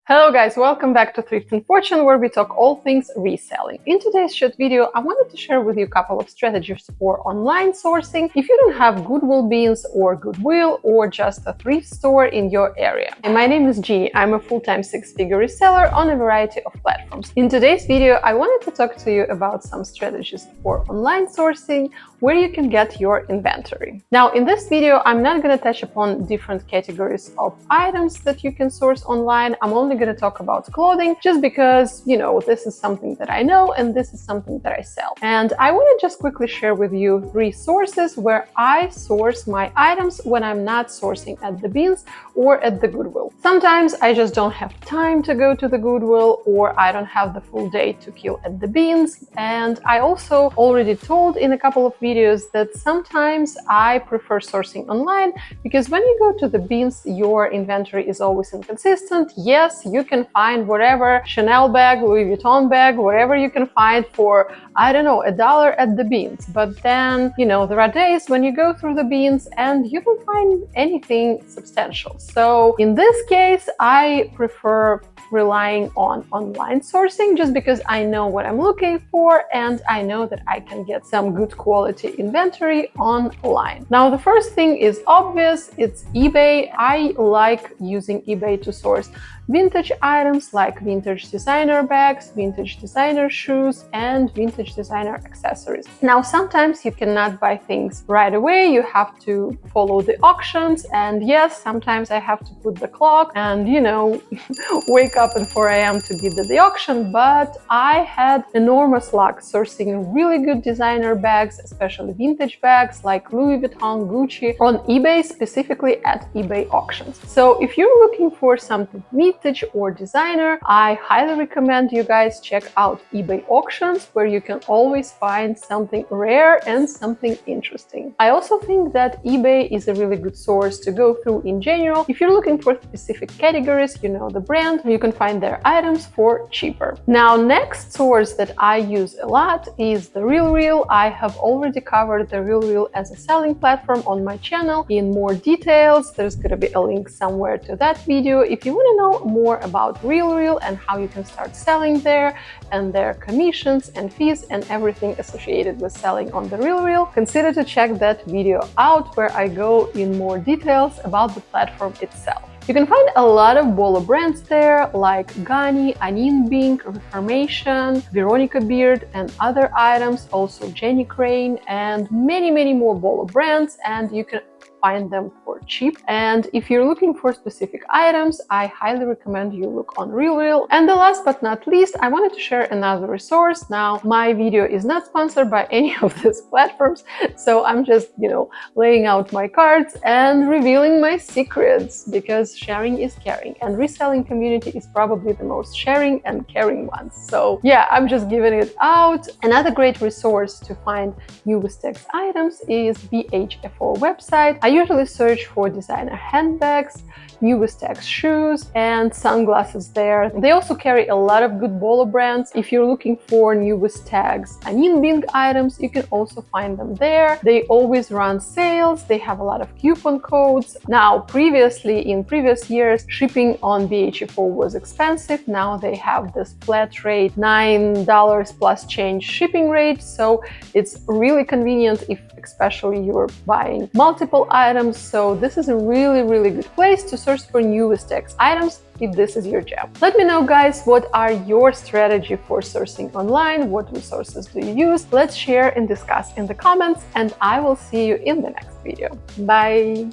Hello guys, welcome back to Thrift and Fortune, where we talk all things reselling. In today's short video, I wanted to share with you a couple of strategies for online sourcing if you don't have Goodwill bins or Goodwill or just a thrift store in your area. And my name is Genie. I'm a full-time six-figure reseller on a variety of platforms. In today's video, I wanted to talk to you about some strategies for online sourcing where you can get your inventory. Now, in this video, I'm not going to touch upon different categories of items that you can source online. I'm only going to talk about clothing just because, this is something that I know and this is something that I sell. And I want to just quickly share with you 3 sources where I source my items when I'm not sourcing at the bins or at the Goodwill. Sometimes I just don't have time to go to the Goodwill, or I don't have the full day to kill at the bins. And I also already told in a couple of videos that sometimes I prefer sourcing online because when you go to the bins, your inventory is always inconsistent. Yes, you can find whatever Chanel bag, Louis Vuitton bag, whatever you can find for, I don't know, $1 at the bins. But then, there are days when you go through the bins and you don't find anything substantial. So in this case, I prefer relying on online sourcing just because I know what I'm looking for and I know that I can get some good quality inventory online. Now, the first thing is obvious, it's eBay. I like using eBay to source vintage items like vintage designer bags, vintage designer shoes, and vintage designer accessories. Now, sometimes you cannot buy things right away. You have to follow the auctions. And yes, sometimes I have to put the clock and, wake up at 4 a.m. to bid at the auction. But I had enormous luck sourcing really good designer bags, especially vintage bags like Louis Vuitton, Gucci, on eBay, specifically at eBay auctions. So if you're looking for something vintage or designer, I highly recommend you guys check out eBay auctions, where you can always find something rare and something interesting. I also think that eBay is a really good source to go through in general. If you're looking for specific categories, the brand, you can find their items for cheaper. Now, next source that I use a lot is the RealReal. I have already covered the RealReal as a selling platform on my channel in more details. There's going to be a link somewhere to that video. If you want to know more about RealReal and how you can start selling there and their commissions and fees and everything associated with selling on the RealReal, consider to check that video out where I go in more details about the platform itself. You can find a lot of Bolo brands there, like Genie, Anine Bing, Reformation, Veronica Beard, and other items, also Jenny Crane, and many more Bolo brands, and you can find them for cheap. And if you're looking for specific items, I highly recommend you look on RealReal. And the last but not least, I wanted to share another resource. Now, my video is not sponsored by any of these platforms, so I'm just, laying out my cards and revealing my secrets, because sharing is caring, and reselling community is probably the most sharing and caring one. So yeah, I'm just giving it out. Another great resource to find new Wistex items is BHFO website. I usually search for designer handbags, new Wistex shoes, and sunglasses there. They also carry a lot of good Bolo brands. If you're looking for new Wistex Anine Bing items, you can also find them there. They always run sales. They have a lot of coupon codes. Now, previously, in previous years, shipping on BHFO was expensive. Now they have this flat rate, $9 plus change shipping rate. So it's really convenient if especially you're buying multiple items. So this is a really good place to search for new Wistex items if this is your jam. Let me know, guys, what are your strategy for sourcing online? What resources do you use? Let's share and discuss in the comments, and I will see you in the next video. Bye!